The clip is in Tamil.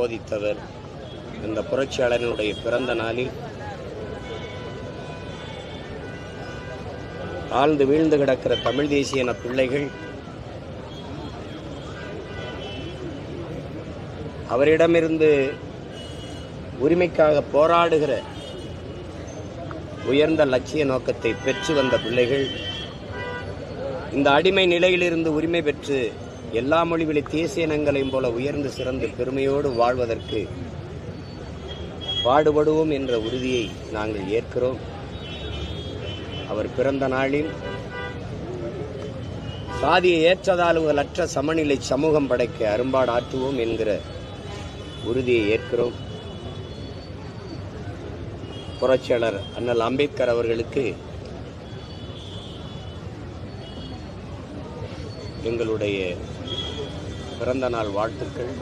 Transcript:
போதித்தவர். இந்த புரட்சியாளனுடைய பிறந்த நாளில் ஆழ்ந்து வீழ்ந்து கிடக்கிற தமிழ் தேசிய இன பிள்ளைகள் அவரிடமிருந்து உரிமைக்காக போராடுகிற உயர்ந்த லட்சிய நோக்கத்தை பெற்று வந்த பிள்ளைகள் இந்த அடிமை நிலையிலிருந்து உரிமை பெற்று எல்லா மொழிவழி தேசிய இனங்களையும் போல உயர்ந்து சிறந்து பெருமையோடு வாழ்வதற்கு பாடுபடுவோம் என்ற உறுதியை நாங்கள் ஏற்கிறோம். அவர் பிறந்த நாளில் சாதிய ஏற்றதாழ்வுகளற்ற சமநிலை சமூகம் படைக்க அரும்பாடு ஆற்றுவோம் என்கிற உறுதியை ஏற்கிறோம். புரட்சியாளர் அண்ணல் அம்பேத்கர் அவர்களுக்கு எங்களுடைய பிறந்த நாள் வாழ்த்துக்கள்.